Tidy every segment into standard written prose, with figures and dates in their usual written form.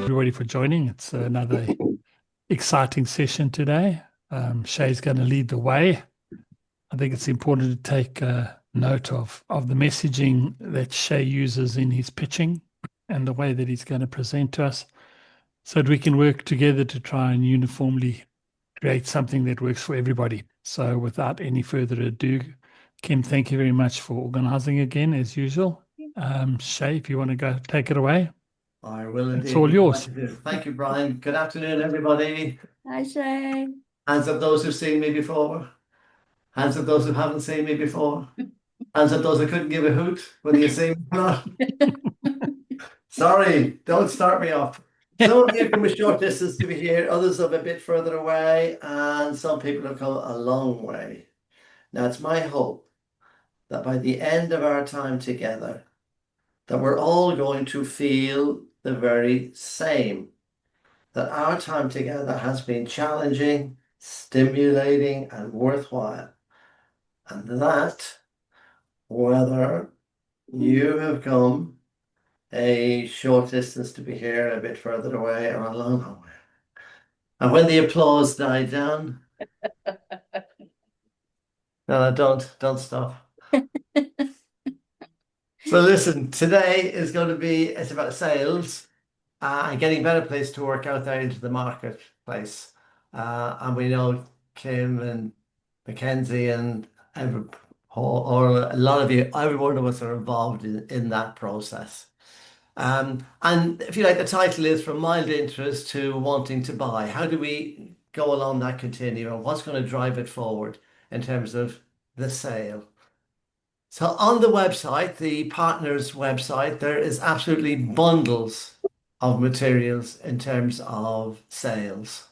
everybody for joining. It's another exciting session today. Shay's going to lead the way. I think it's important to take note of the messaging that Shay uses in his pitching and the way that he's going to present to us so that we can work together to try and uniformly create something that works for everybody. So without any further ado, Kim, thank you very much for organizing again, as usual. Shay, if you want to go take it away. I will indeed. It's all yours. Thank you, Brian. Good afternoon, everybody. Hi, Shay. Hands up those who've seen me before. Hands up those who haven't seen me before. Hands up those who couldn't give a hoot whether you see me or not. Sorry, don't start me off. Some of you from a short distance to be here, others of a bit further away, and some people have come a long way. Now, it's my hope that by the end of our time together, that we're all going to feel the very same. That our time together has been challenging, stimulating, and worthwhile. And that, whether you have come a short distance to be here, a bit further away, or a long way. And when the applause died down, no, don't stop. So listen, today is going to be, it's about sales and getting better place to work out there into the marketplace. And we know Kim and Mackenzie and or a lot of you, every one of us are involved in that process. And if you like, the title is From Mild Interest to Wanting to Buy. How do we go along that continuum? What's going to drive it forward in terms of the sale? So on the website, the partners website, there is absolutely bundles of materials in terms of sales.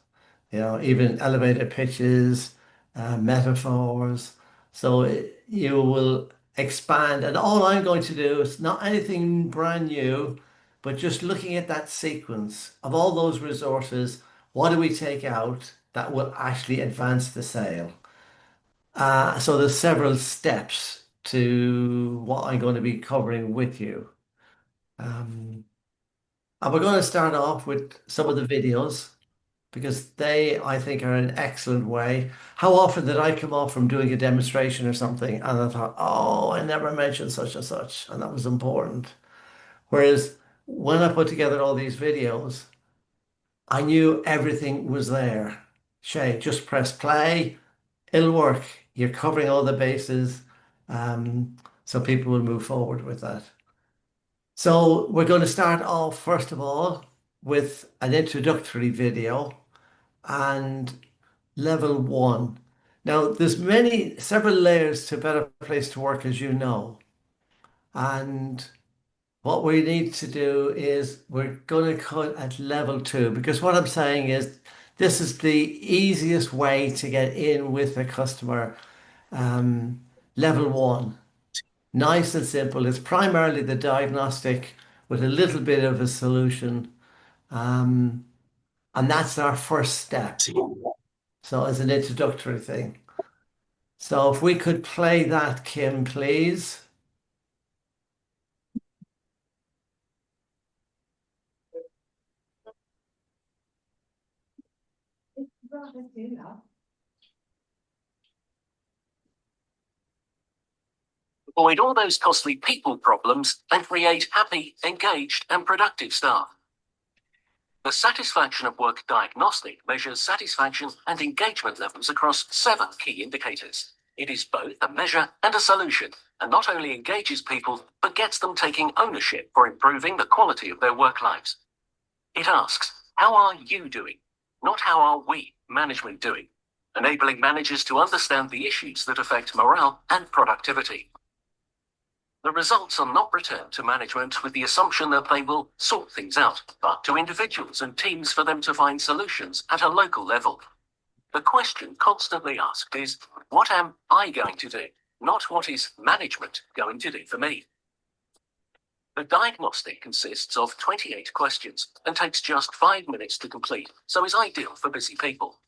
You know, even elevator pitches, metaphors. So you will expand, and all I'm going to do is not anything brand new, but just looking at that sequence of all those resources. What do we take out that will actually advance the sale? So there's several steps to what I'm going to be covering with you. And we're going to start off with some of the videos because they, I think, are an excellent way. How often did I come off from doing a demonstration or something and I thought, oh, I never mentioned such and such, and that was important. Whereas when I put together all these videos, I knew everything was there. Shay, just press play, it'll work. You're covering all the bases, so people will move forward with that. So we're going to start off, first of all, with an introductory video and level 1. Now, there's several layers to a better place to work, as you know. And what we need to do is we're going to cut at level 2, because what I'm saying is this is the easiest way to get in with a customer. Level 1. Nice and simple. It's primarily the diagnostic with a little bit of a solution. And that's our first step. So as an introductory thing. So if we could play that, Kim, please. Avoid all those costly people problems and create happy, engaged, and productive staff. The Satisfaction at Work diagnostic measures satisfaction and engagement levels across 7 key indicators. It is both a measure and a solution, and not only engages people, but gets them taking ownership for improving the quality of their work lives. It asks, how are you doing? Not how are we, management, doing? Enabling managers to understand the issues that affect morale and productivity. The results are not returned to management with the assumption that they will sort things out, but to individuals and teams for them to find solutions at a local level. The question constantly asked is, what am I going to do? Not what is management going to do for me? The diagnostic consists of 28 questions and takes just 5 minutes to complete, so is ideal for busy people.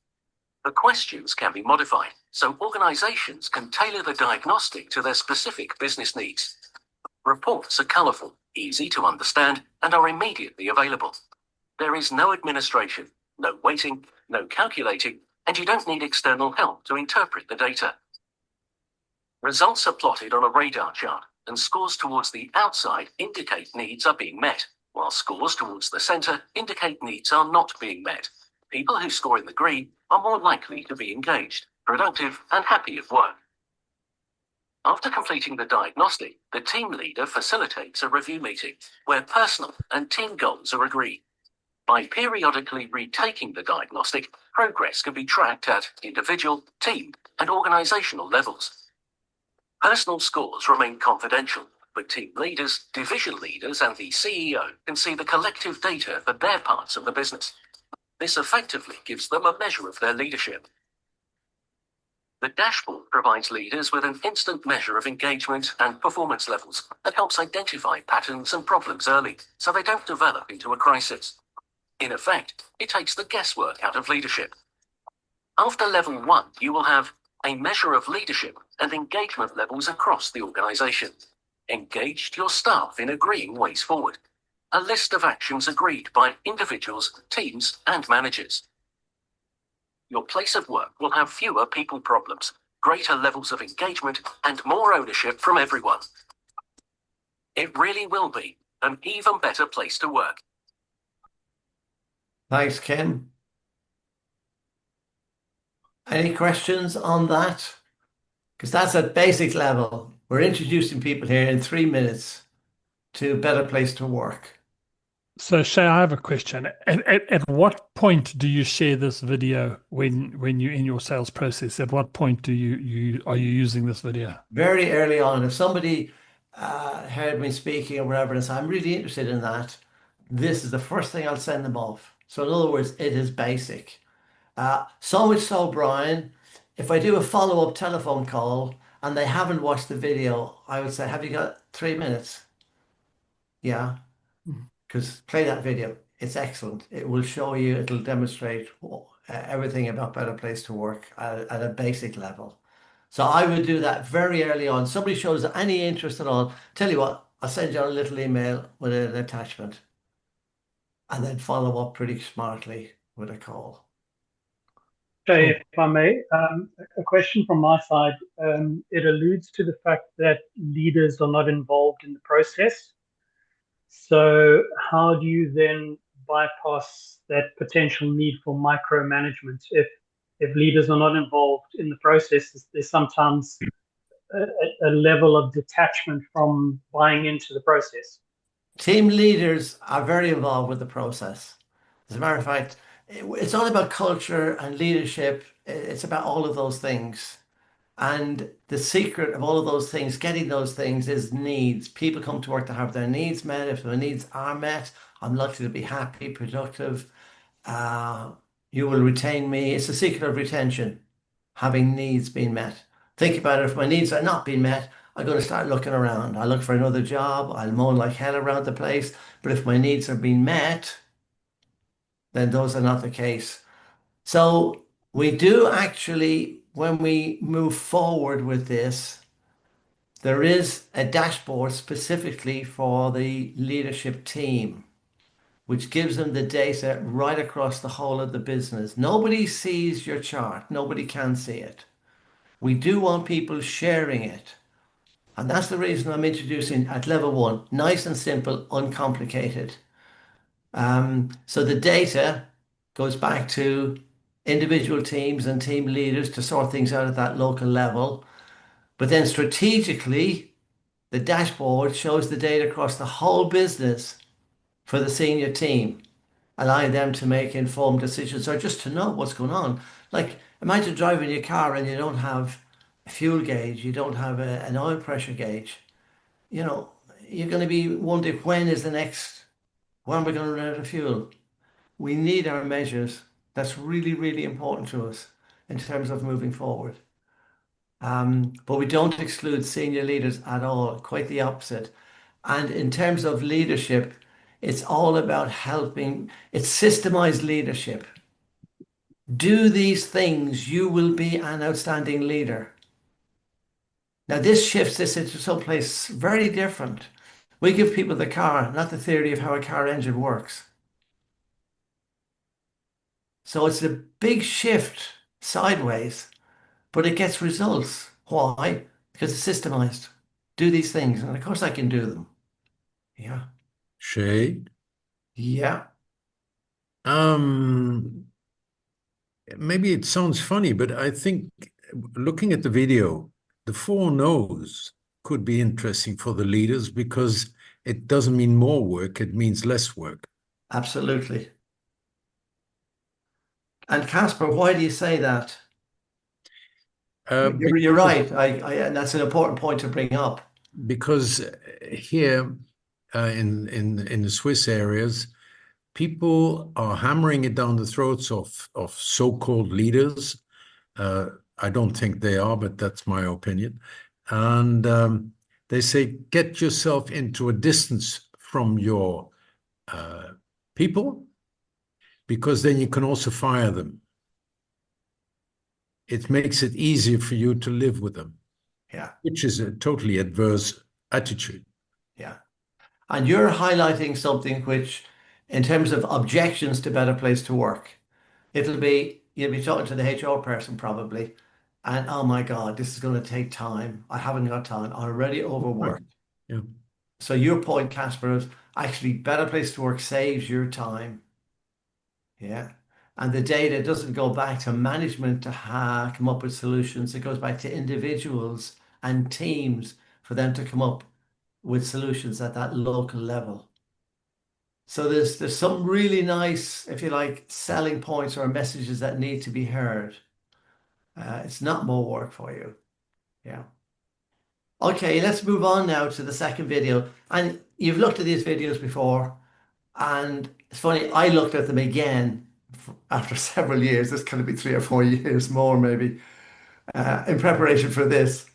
The questions can be modified, so organizations can tailor the diagnostic to their specific business needs. Reports are colourful, easy to understand, and are immediately available. There is no administration, no waiting, no calculating, and you don't need external help to interpret the data. Results are plotted on a radar chart, and scores towards the outside indicate needs are being met, while scores towards the center indicate needs are not being met. People who score in the green are more likely to be engaged, productive, and happy at work. After completing the diagnostic, the team leader facilitates a review meeting where personal and team goals are agreed. By periodically retaking the diagnostic, progress can be tracked at individual, team, and organizational levels. Personal scores remain confidential, but team leaders, division leaders, and the CEO can see the collective data for their parts of the business. This effectively gives them a measure of their leadership. The dashboard provides leaders with an instant measure of engagement and performance levels that helps identify patterns and problems early so they don't develop into a crisis. In effect, it takes the guesswork out of leadership. After level 1, you will have a measure of leadership and engagement levels across the organization. Engaged your staff in agreeing ways forward. A list of actions agreed by individuals, teams, and managers. Your place of work will have fewer people problems, greater levels of engagement, and more ownership from everyone. It really will be an even better place to work. Thanks, Kim. Any questions on that? Because that's at basic level. We're introducing people here in 3 minutes to a better place to work. So Shay, I have a question. At what point do you share this video when you're in your sales process? At what point are you using this video? Very early on. If somebody heard me speaking or whatever and said, I'm really interested in that, this is the first thing I'll send them off. So in other words, it is basic. So much so, Brian, if I do a follow-up telephone call and they haven't watched the video, I would say, have you got 3 minutes? Yeah. Because play that video. It's excellent. It will show you, it'll demonstrate everything about Better Place to Work at a basic level. So I would do that very early on. Somebody shows any interest at all, tell you what, I'll send you a little email with an attachment and then follow up pretty smartly with a call. Shay, if I may, a question from my side. It alludes to the fact that leaders are not involved in the process. So how do you then bypass that potential need for micromanagement? If leaders are not involved in the process, there's sometimes a level of detachment from buying into the process. Team leaders are very involved with the process. As a matter of fact, it's all about culture and leadership. It's about all of those things. And the secret of all of those things, getting those things, is needs. People come to work to have their needs met. If their needs are met, I'm likely to be happy, productive. You will retain me. It's the secret of retention, having needs being met. Think about it. If my needs are not being met, I'm going to start looking around. I'll look for another job. I'll moan like hell around the place. But if my needs are being met, then those are not the case. So we do actually, when we move forward with this, there is a dashboard specifically for the leadership team, which gives them the data right across the whole of the business. Nobody sees your chart. Nobody can see it. We do want people sharing it. And that's the reason I'm introducing at level 1, nice and simple, uncomplicated. So the data goes back to individual teams and team leaders to sort things out at that local level. But then strategically, the dashboard shows the data across the whole business for the senior team, allowing them to make informed decisions or just to know what's going on. Like, imagine driving your car and you don't have a fuel gauge, you don't have an oil pressure gauge. You know, you're going to be wondering when are we going to run out of fuel? We need our measures. That's really, really important to us in terms of moving forward. But we don't exclude senior leaders at all, quite the opposite. And in terms of leadership, it's all about helping. It's systemized leadership. Do these things, you will be an outstanding leader. Now, this shifts this into someplace very different. We give people the car, not the theory of how a car engine works. So it's a big shift sideways, but it gets results. Why? Because it's systemized. Do these things, and of course I can do them. Yeah. Shay, Yeah. maybe it sounds funny, but I think looking at the video, the 4 no's could be interesting for the leaders because it doesn't mean more work, it means less work. Absolutely. And Casper, why do you say that? You're right. And that's an important point to bring up. Because here in the Swiss areas, people are hammering it down the throats of so-called leaders. I don't think they are, but that's my opinion. And they say, get yourself into a distance from your people, because then you can also fire them. It makes it easier for you to live with them. Yeah. Which is a totally adverse attitude. Yeah. And you're highlighting something which, in terms of objections to Better Place to Work, you'll be talking to the HR person probably, and oh my God, this is going to take time. I haven't got time. I'm already overworked. Yeah. So your point, Casper, is actually Better Place to Work saves your time. Yeah. And the data doesn't go back to management to come up with solutions. It goes back to individuals and teams for them to come up with solutions at that local level. So there's some really nice, if you like, selling points or messages that need to be heard. It's not more work for you. Yeah. Okay, let's move on now to the second video. And you've looked at these videos before, and it's funny, I looked at them again after several years. This could be 3 or 4 years more, maybe, in preparation for this.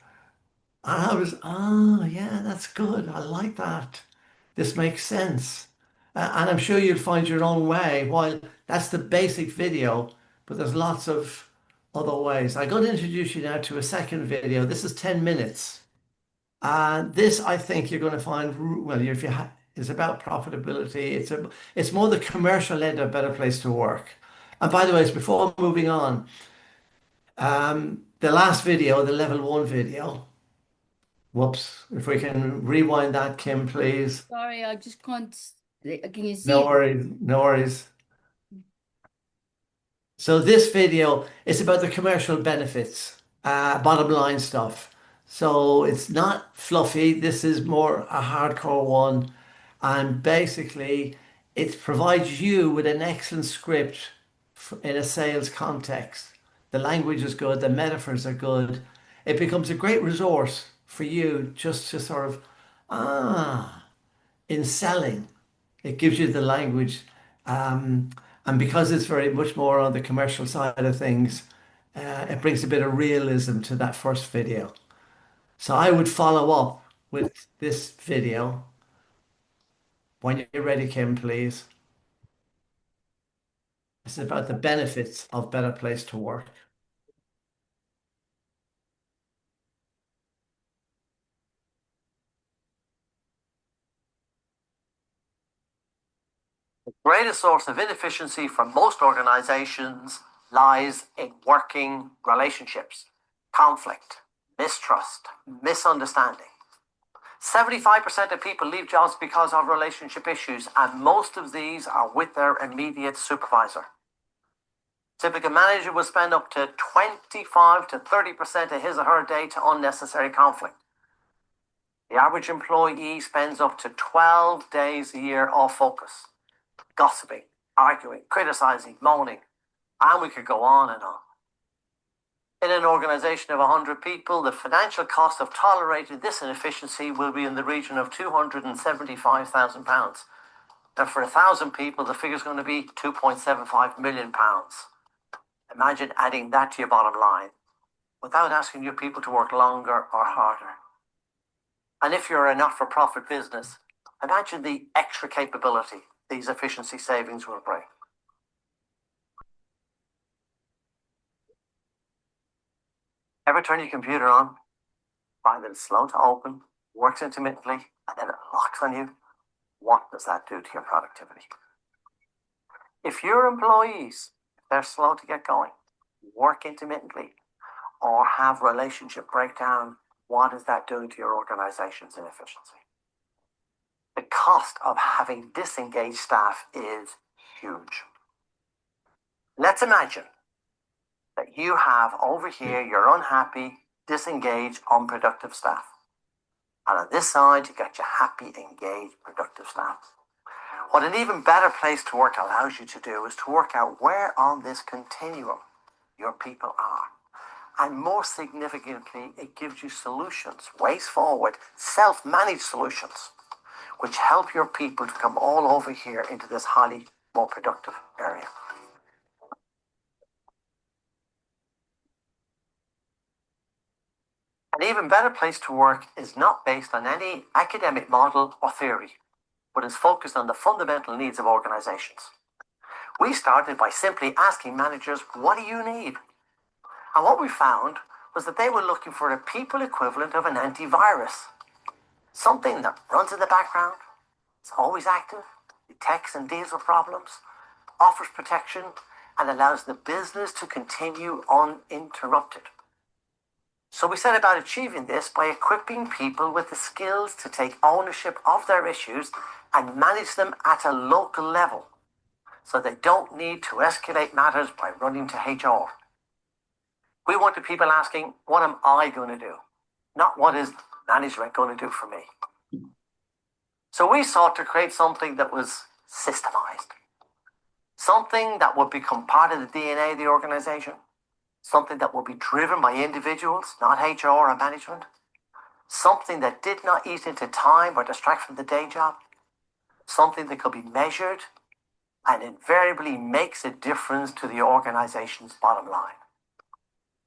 And I was, oh, yeah, that's good. I like that. This makes sense. And I'm sure you'll find your own way. While that's the basic video, but there's lots of other ways. I'm going to introduce you now to a second video. This is 10 minutes. And this, I think you're going to find, well, if you it's about profitability. It's more the commercial end of Better Place to Work. And by the way, before moving on, the last video, the level 1 video, whoops, if we can rewind that, Kim, please. Sorry, I just can't. Can you see? No worries, no worries. So this video is about the commercial benefits, bottom line stuff. So it's not fluffy. This is more a hardcore one. And basically, it provides you with an excellent script in a sales context. The language is good, the metaphors are good. It becomes a great resource for you just to sort of, in selling. It gives you the language. And because it's very much more on the commercial side of things, it brings a bit of realism to that first video. So I would follow up with this video. When you're ready, Kim, please. This is about the benefits of Better Place to Work. The greatest source of inefficiency for most organizations lies in working relationships, conflict, mistrust, misunderstanding. 75% of people leave jobs because of relationship issues, and most of these are with their immediate supervisor. Typically, a manager will spend up to 25 to 30% of his or her day to unnecessary conflict. The average employee spends up to 12 days a year off focus, gossiping, arguing, criticizing, moaning, and we could go on and on. In an organization of 100 people, the financial cost of tolerating this inefficiency will be in the region of £275,000. Now, for 1,000 people, the figure is going to be £2.75 million. Imagine adding that to your bottom line without asking your people to work longer or harder. And if you're a not-for-profit business, imagine the extra capability these efficiency savings will bring. Ever turn your computer on, find that it's slow to open, works intermittently, and then it locks on you? What does that do to your productivity? If your employees they're slow to get going, work intermittently, or have relationship breakdown, what is that doing to your organization's inefficiency? The cost of having disengaged staff is huge. Let's imagine that you have over here your unhappy, disengaged, unproductive staff. And on this side, you got your happy, engaged, productive staff. What an even better place to work allows you to do is to work out where on this continuum your people are. And more significantly, it gives you solutions, ways forward, self-managed solutions, which help your people to come all over here into this highly more productive area. An even better place to work is not based on any academic model or theory, but is focused on the fundamental needs of organizations. We started by simply asking managers, what do you need? And what we found was that they were looking for a people equivalent of an antivirus. Something that runs in the background, is always active, detects and deals with problems, offers protection, and allows the business to continue uninterrupted. So we set about achieving this by equipping people with the skills to take ownership of their issues and manage them at a local level, so they don't need to escalate matters by running to HR. We wanted people asking, what am I going to do? Not what is management going to do for me? So we sought to create something that was systemized, something that would become part of the DNA of the organization, something that would be driven by individuals, not HR or management, something that did not eat into time or distract from the day job, something that could be measured and invariably makes a difference to the organization's bottom line.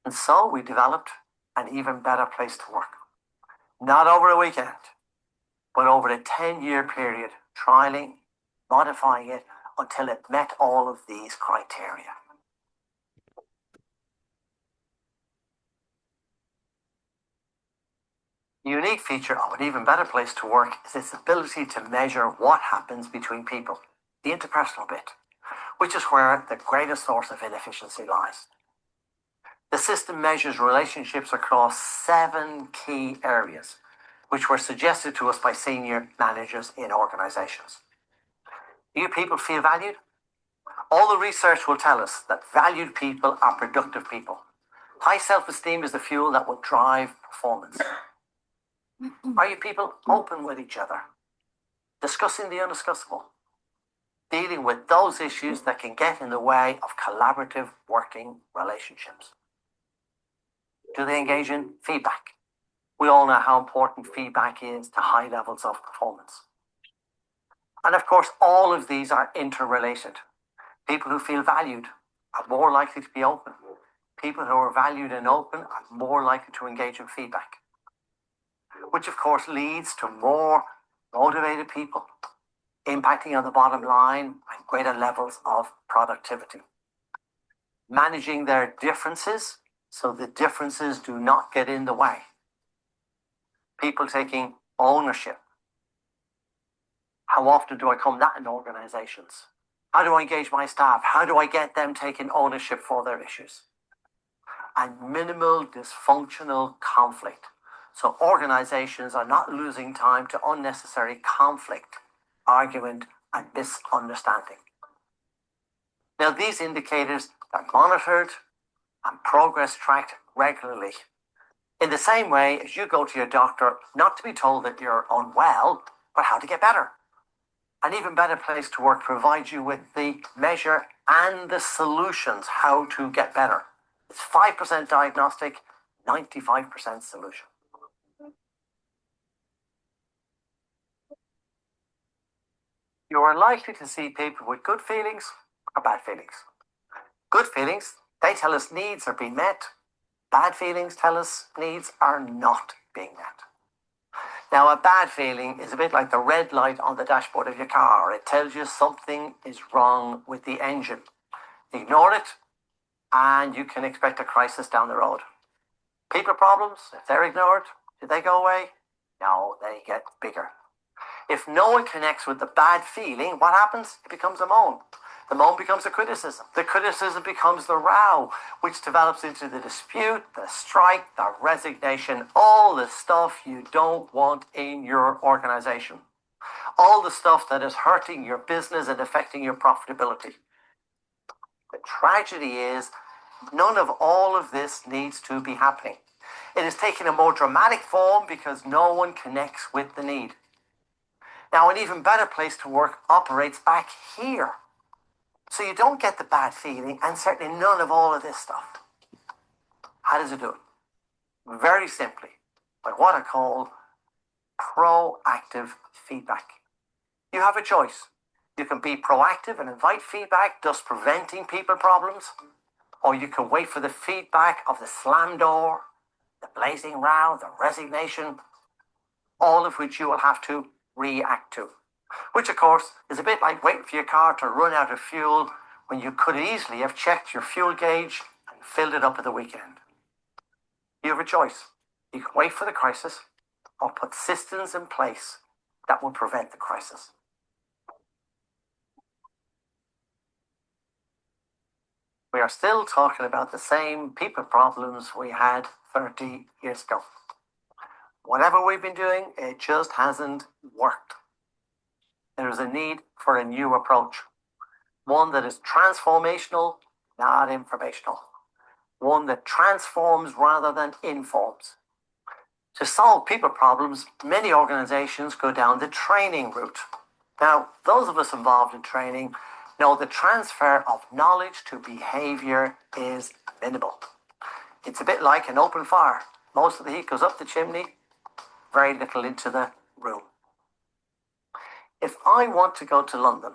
And so we developed an even better place to work. Not over a weekend, but over a 10-year period, trialing, modifying it until it met all of these criteria. The unique feature of an even better place to work is its ability to measure what happens between people, the interpersonal bit, which is where the greatest source of inefficiency lies. The system measures relationships across 7 key areas, which were suggested to us by senior managers in organizations. Do you people feel valued? All the research will tell us that valued people are productive people. High self-esteem is the fuel that will drive performance. Are you people open with each other, discussing the undiscussable, dealing with those issues that can get in the way of collaborative working relationships? Do they engage in feedback? We all know how important feedback is to high levels of performance. And of course, all of these are interrelated. People who feel valued are more likely to be open. People who are valued and open are more likely to engage in feedback, which of course leads to more motivated people, impacting on the bottom line and greater levels of productivity. Managing their differences so the differences do not get in the way. People taking ownership. How often do I come that in organizations? How do I engage my staff? How do I get them taking ownership for their issues? And minimal dysfunctional conflict. So organizations are not losing time to unnecessary conflict, argument, and misunderstanding. Now, these indicators are monitored and progress tracked regularly. In the same way as you go to your doctor, not to be told that you're unwell, but how to get better. An even better place to work provides you with the measure and the solutions how to get better. It's 5% diagnostic, 95% solution. You are likely to see people with good feelings or bad feelings. Good feelings, they tell us needs are being met. Bad feelings tell us needs are not being met. Now, a bad feeling is a bit like the red light on the dashboard of your car. It tells you something is wrong with the engine. Ignore it, and you can expect a crisis down the road. People problems, if they're ignored, do they go away? No, they get bigger. If no one connects with the bad feeling, what happens? It becomes a moan. The moan becomes a criticism. The criticism becomes the row, which develops into the dispute, the strike, the resignation, all the stuff you don't want in your organization. All the stuff that is hurting your business and affecting your profitability. The tragedy is none of all of this needs to be happening. It is taking a more dramatic form because no one connects with the need. Now, an even better place to work operates back here. So you don't get the bad feeling and certainly none of all of this stuff. How does it do it? Very simply, by what I call proactive feedback. You have a choice. You can be proactive and invite feedback, thus preventing people problems, or you can wait for the feedback of the slam door, the blazing row, the resignation, all of which you will have to react to. Which, of course, is a bit like waiting for your car to run out of fuel when you could easily have checked your fuel gauge and filled it up at the weekend. You have a choice. You can wait for the crisis or put systems in place that will prevent the crisis. We are still talking about the same people problems we had 30 years ago. Whatever we've been doing, it just hasn't worked. There is a need for a new approach. One that is transformational, not informational. One that transforms rather than informs. To solve people problems, many organizations go down the training route. Now, those of us involved in training know the transfer of knowledge to behavior is minimal. It's a bit like an open fire. Most of the heat goes up the chimney, very little into the room. If I want to go to London,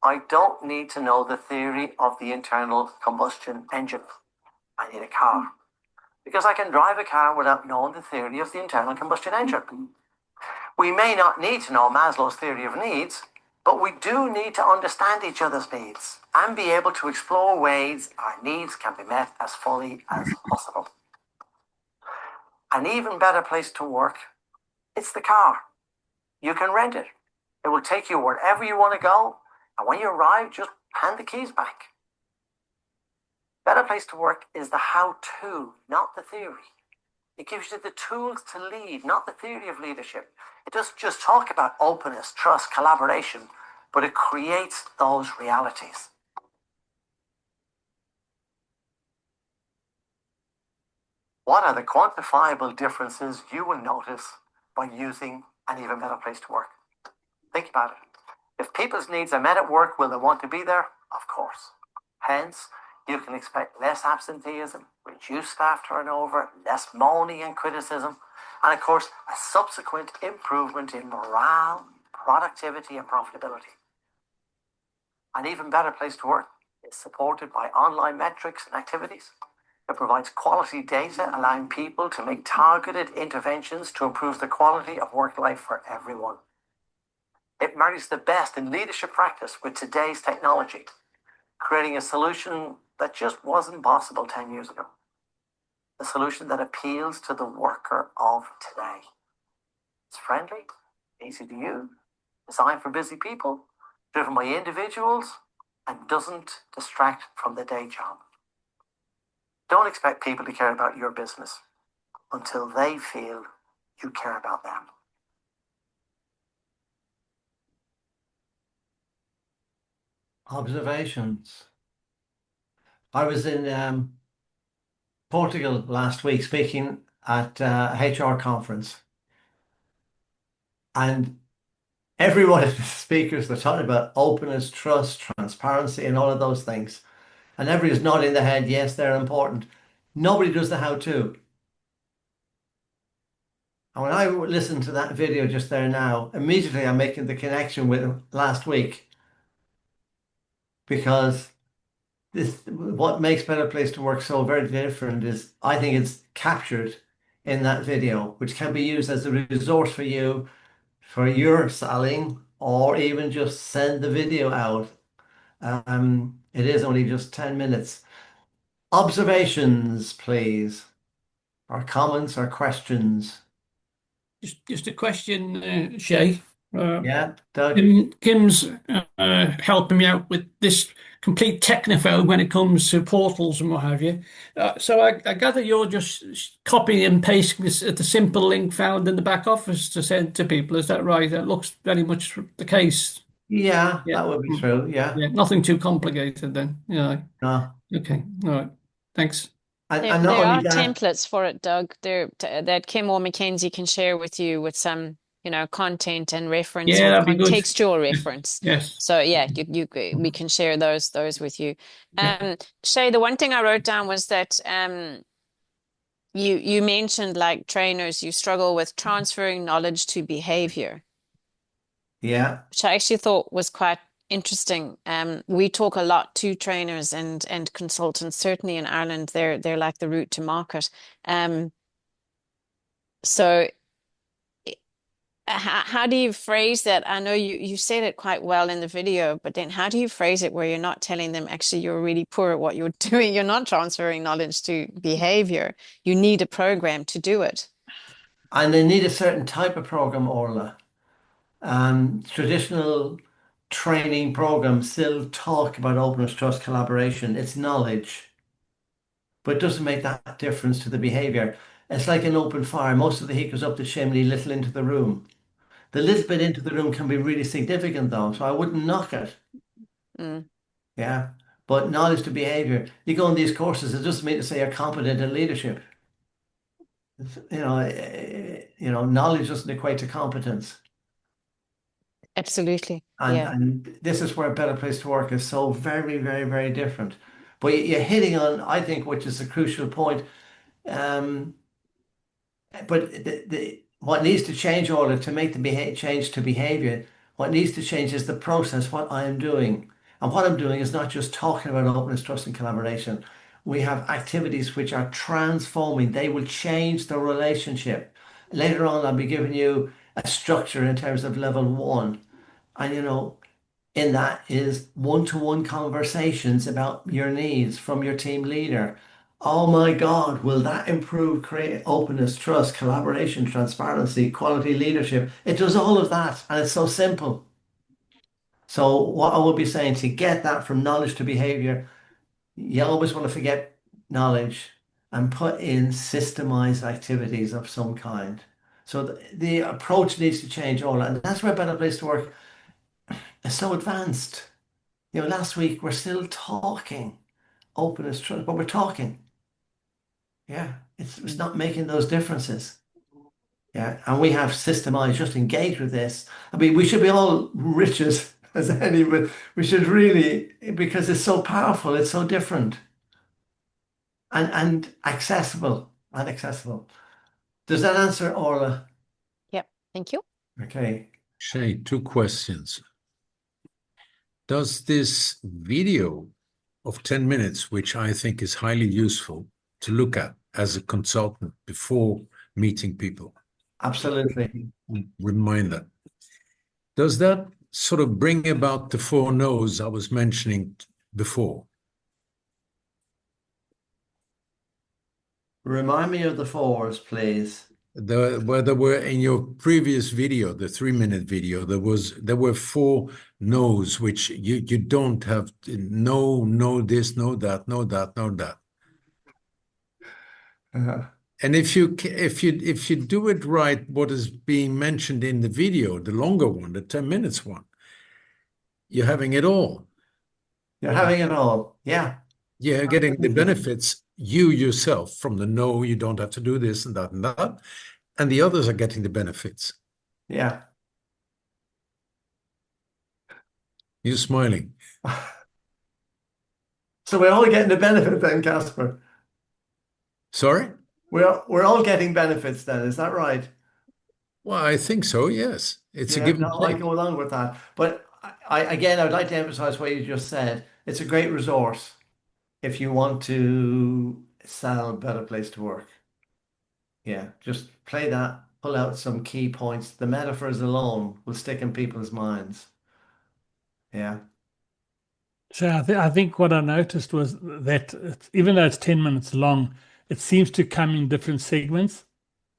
I don't need to know the theory of the internal combustion engine. I need a car. Because I can drive a car without knowing the theory of the internal combustion engine. We may not need to know Maslow's theory of needs, but we do need to understand each other's needs and be able to explore ways our needs can be met as fully as possible. An even better place to work, it's the car. You can rent it. It will take you wherever you want to go, and when you arrive, just hand the keys back. Better place to work is the how-to, not the theory. It gives you the tools to lead, not the theory of leadership. It doesn't just talk about openness, trust, collaboration, but it creates those realities. What are the quantifiable differences you will notice by using an even better place to work? Think about it. If people's needs are met at work, will they want to be there? Of course. Hence, you can expect less absenteeism, reduced staff turnover, less moaning and criticism, and of course, a subsequent improvement in morale, productivity, and profitability. An even better place to work is supported by online metrics and activities. It provides quality data, allowing people to make targeted interventions to improve the quality of work life for everyone. It marries the best in leadership practice with today's technology, creating a solution that just wasn't possible 10 years ago. A solution that appeals to the worker of today. It's friendly, easy to use, designed for busy people, driven by individuals, and doesn't distract from the day job. Don't expect people to care about your business until they feel you care about them. Observations. I was in Portugal last week speaking at a HR conference, and every one of the speakers were talking about openness, trust, transparency, and all of those things. And everybody's nodding their head, yes, they're important. Nobody does the how-to. And when I listen to that video just there now, immediately I'm making the connection with last week. Because what makes Better Place to Work so very different is I think it's captured in that video, which can be used as a resource for you for your selling, or even just send the video out. It is only just 10 minutes. Observations, please, or comments or questions. Just a question, Shay. Yeah, Doug. Kim's helping me out with this complete technophobe when it comes to portals and what have you. So I gather you're just copying and pasting the simple link found in the back office to send to people. Is that right? That looks very much the case. Yeah, Yeah. that would be true. Yeah. Yeah, nothing too complicated then. Yeah. No. Okay. All right. Thanks. And not There only are that, templates for it, Doug. That Kim or Mackenzie can share with you with some, content and reference Yeah, or that'd be good. contextual reference. Yes. So yeah, we can share those with you. Shay, the one thing I wrote down was that you mentioned like trainers, you struggle with transferring knowledge to behavior, yeah, which I actually thought was quite interesting. We talk a lot to trainers and consultants. Certainly in Ireland, they're like the route to market. So how do you phrase that? I know you said it quite well in the video, but then how do you phrase it where you're not telling them actually you're really poor at what you're doing? You're not transferring knowledge to behavior. You need a program to do it. and they need a certain type of program, Orla. Traditional training programs still talk about openness, trust, collaboration. It's knowledge, but it doesn't make that difference to the behavior. It's like an open fire. Most of the heat goes up the chimney, little into the room. The little bit into the room can be really significant, though, so I wouldn't knock it. Mm. Yeah, but knowledge to behavior. You go on these courses, it doesn't mean to say you're competent in leadership. Knowledge doesn't equate to competence. Absolutely. And, Yeah. and this is where a better place to work is so very, very, very different. But you're hitting on, I think, which is a crucial point. But what needs to change order to make the change to behavior, what needs to change is the process, what I am doing. And what I'm doing is not just talking about openness, trust, and collaboration. We have activities which are transforming. They will change the relationship. Later on, I'll be giving you a structure in terms of level 1. And in that is one-to-one conversations about your needs from your team leader. Oh my God, will that improve create openness, trust, collaboration, transparency, quality leadership? It does all of that, and it's so simple. So what I would be saying, to get that from knowledge to behavior, you always want to forget knowledge and put in systemized activities of some kind. So the approach needs to change all, and that's where a better place to work is so advanced. Last week we're still talking openness, trust, but we're talking. Yeah, it's not making those differences. Yeah, and we have systemized, just engage with this. I mean, we should be all rich as any, but we should really, because it's so powerful, it's so different and accessible and accessible. Does that answer, Orla? Yep. Thank you. Okay. Shay, 2 questions. Does this video of 10 minutes, which I think is highly useful to look at as a consultant before meeting people, Absolutely. reminder, does that sort of bring about the 4 no's I was mentioning before? Remind me of the 4s, please. Where there were in your previous video, the 3-minute video, there were 4 no's, which you don't have no this, no that, no that, no that. And if you do it right, what is being mentioned in the video, the longer one, the 10 minutes one, you're having it all. You're having it all. Yeah. You're getting the benefits you yourself from the no, you don't have to do this and that and that. And the others are getting the benefits. Yeah. You're smiling. So we're all getting the benefit then, Casper. Sorry? We're all getting benefits then, is that right? Well, I think so, yes. It's a Yeah, give and no, I take. go along with that. But again, I would like to emphasize what you just said. It's a great resource if you want to sell a better place to work. Yeah, just play that, pull out some key points. The metaphors alone will stick in people's minds. Yeah. So I think what I noticed was that even though it's 10 minutes long, it seems to come in different segments.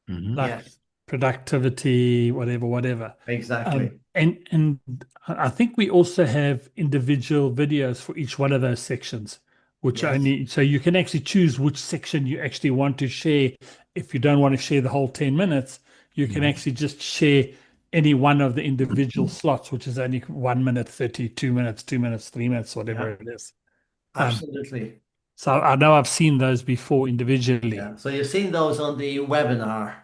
Mhm. Like Yes. productivity, whatever. Exactly. And I think we also have individual videos for each one of those sections, which Yes. only so you can actually choose which section you actually want to share. If you don't want to share the whole 10 minutes, you can actually just share any one of the individual slots, which is only 1 minute, 30, 2 minutes, 2 minutes, 3 minutes, whatever Yeah. it is. Absolutely. So I know I've seen those before individually. Yeah. So you've seen those on the webinar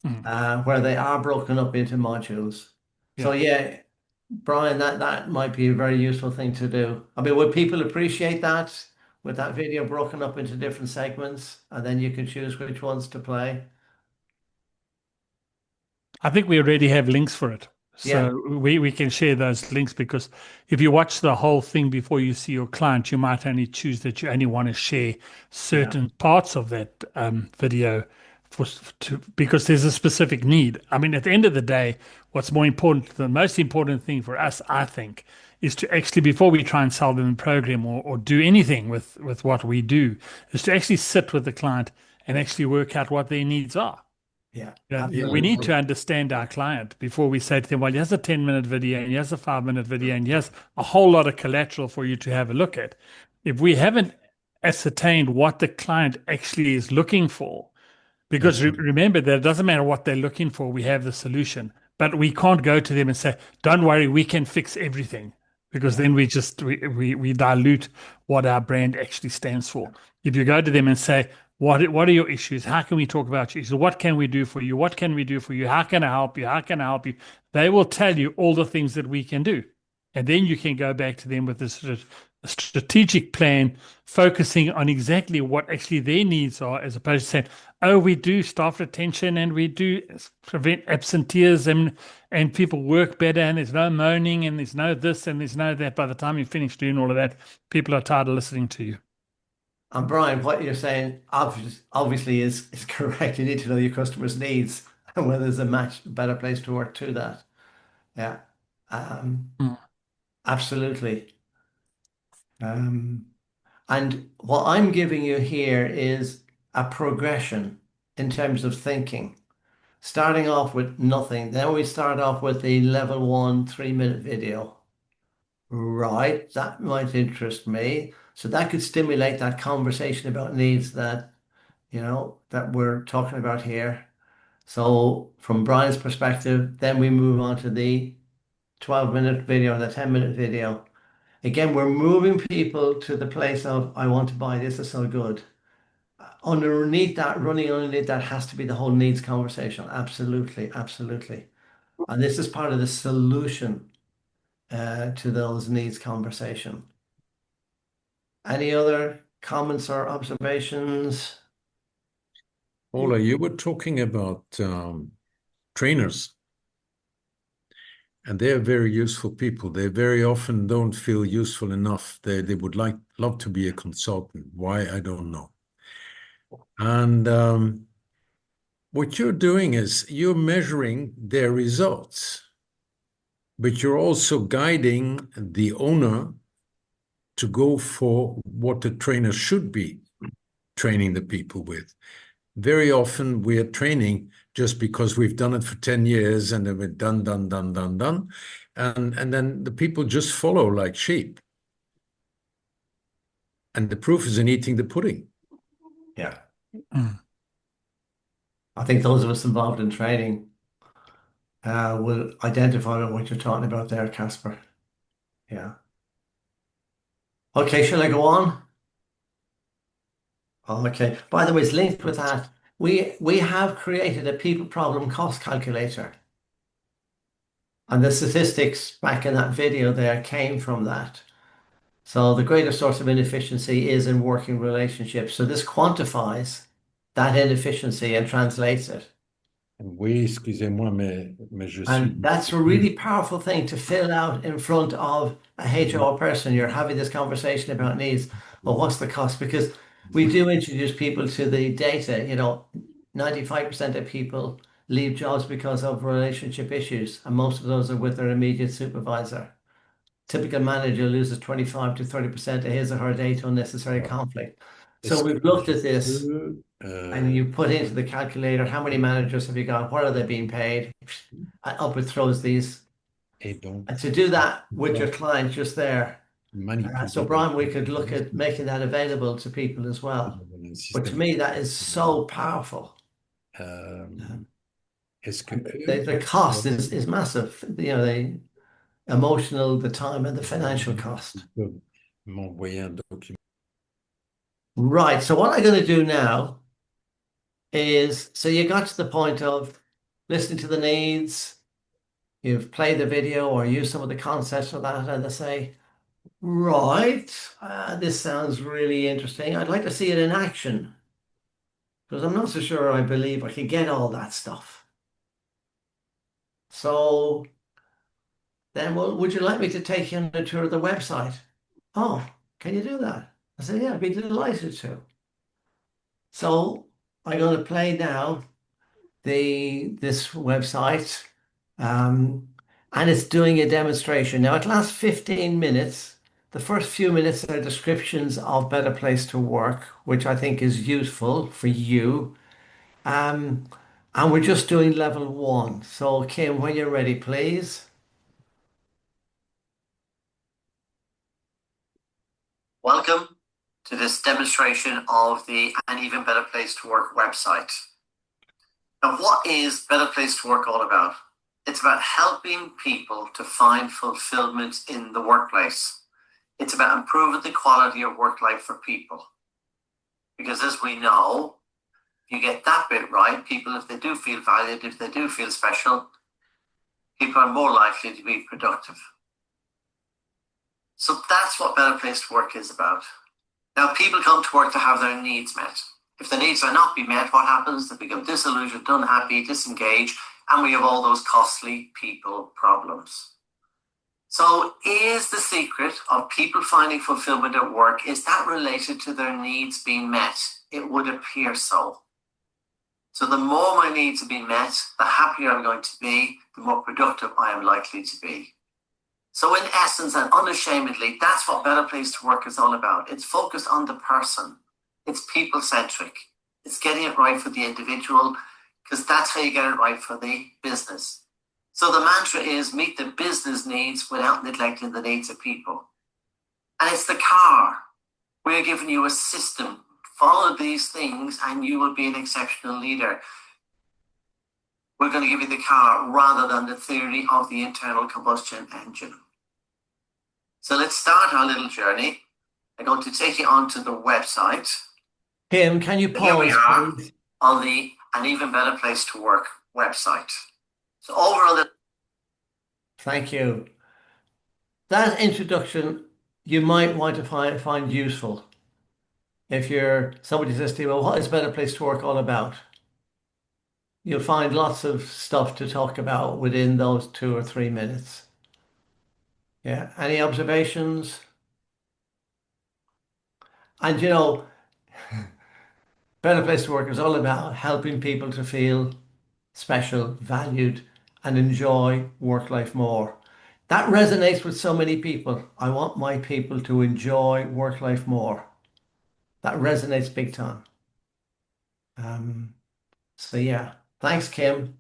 Mm. where they are broken up into modules. So yeah, Brian, that might be a very useful thing to do. I mean, would people appreciate that with that video broken up into different segments, and then you can choose which ones to play? I think we already have links for it. Yeah. So we can share those links, because if you watch the whole thing before you see your client, you might only choose that you only want to share certain parts of that video because there's a specific need. I mean, at the end of the day, what's more important, the most important thing for us, I think, is to actually, before we try and sell them a program or do anything with what we do, is to actually sit with the client and actually work out what their needs are. Yeah. We need to understand our client before we say to them, well, here's a 10-minute video and here's a 5-minute video and here's a whole lot of collateral for you to have a look at. If we haven't ascertained what the client actually is looking for, because remember that it doesn't matter what they're looking for, we have the solution. But we can't go to them and say, don't worry, we can fix everything, because then we dilute what our brand actually stands for. If you go to them and say, what are your issues? How can we talk about your issues? What can we do for you? What can we do for you? How can I help you? How can I help you? They will tell you all the things that we can do. And then you can go back to them with a strategic plan, focusing on exactly what actually their needs are, as opposed to saying, oh, we do staff retention and we do prevent absenteeism and people work better and there's no moaning and there's no this and there's no that. By the time you finish doing all of that, people are tired of listening to you. And Brian, what you're saying obviously is correct. You need to know your customers' needs and whether there's a better place to work to that. Yeah. Absolutely. And what I'm giving you here is a progression in terms of thinking. Starting off with nothing. Then we start off with the level 1 3-minute video. Right, that might interest me. So that could stimulate that conversation about needs that, that we're talking about here. So from Brian's perspective, then we move on to the 12-minute video and the 10-minute video. Again, we're moving people to the place of, I want to buy this, is so good. Underneath that, running underneath that has to be the whole needs conversation. Absolutely, absolutely. And this is part of the solution to those needs conversation. Any other comments or observations? Ola, you were talking about trainers, and they're very useful people. They very often don't feel useful enough. They would love to be a consultant. Why, I don't know. And what you're doing is you're measuring their results, but you're also guiding the owner to go for what the trainer should be training the people with. Very often we are training just because we've done it for 10 years and then we're done. And then the people just follow like sheep. And the proof is in eating the pudding. Yeah. I think those of us involved in training will identify with what you're talking about there, Casper. Yeah. Okay, shall I go on? Okay. By the way, it's linked with that. We have created a people problem cost calculator. And the statistics back in that video there came from that. So the greatest source of inefficiency is in working relationships. So this quantifies that inefficiency and translates it. Oui, excusez-moi, mais je suis... And that's a really powerful thing to fill out in front of a HR person. You're having this conversation about needs. Well, what's the cost? Because we do introduce people to the data. 95% of people leave jobs because of relationship issues, and most of those are with their immediate supervisor. Typical manager loses 25 to 30% of his or her data to unnecessary conflict. So we've looked at this, and you put into the calculator how many managers have you got, what are they being paid, and up it throws these. And to do that with your client just there. So Brian, we could look at making that available to people as well. But to me, that is so powerful. The cost is massive. You know, the emotional, the time, and the financial cost. Right. So what I'm going to do now is, so you got to the point of listening to the needs, you've played the video or used some of the concepts for that, and they say, right, this sounds really interesting. I'd like to see it in action because I'm not so sure I believe I can get all that stuff. So then, well, would you like me to take you on a tour of the website? Oh, can you do that? I said, yeah, I'd be delighted to. So I'm going to play now this website, and it's doing a demonstration. Now it lasts 15 minutes. The first few minutes are descriptions of Better Place to Work, which I think is useful for you. And we're just doing level 1. So Kim, when you're ready, please. Welcome to this demonstration of the An Even Better Place to Work website. Now, what is Better Place to Work all about? It's about helping people to find fulfillment in the workplace. It's about improving the quality of work life for people. Because as we know, if you get that bit right, people, if they do feel valued, if they do feel special, people are more likely to be productive. So that's what Better Place to Work is about. Now, people come to work to have their needs met. If the needs are not being met, what happens? They become disillusioned, unhappy, disengaged, and we have all those costly people problems. So is the secret of people finding fulfillment at work, is that related to their needs being met? It would appear so. So the more my needs are being met, the happier I'm going to be, the more productive I am likely to be. So in essence and unashamedly, that's what Better Place to Work is all about. It's focused on the person. It's people-centric. It's getting it right for the individual, because that's how you get it right for the business. So the mantra is meet the business needs without neglecting the needs of people. And it's the car. We're giving you a system. Follow these things and you will be an exceptional leader. We're going to give you the car rather than the theory of the internal combustion engine. So let's start our little journey. I'm going to take you onto the website. Kim, can you Here we pause, are please? on the An Even Better Place to Work website. So over on the... Thank you. That introduction you might want to find useful. If somebody says to you, well, what is Better Place to Work all about? You'll find lots of stuff to talk about within those 2 or 3 minutes. Yeah, any observations? And you know, Better Place to Work is all about helping people to feel special, valued, and enjoy work life more. That resonates with so many people. I want my people to enjoy work life more. That resonates big time. So yeah, thanks, Kim.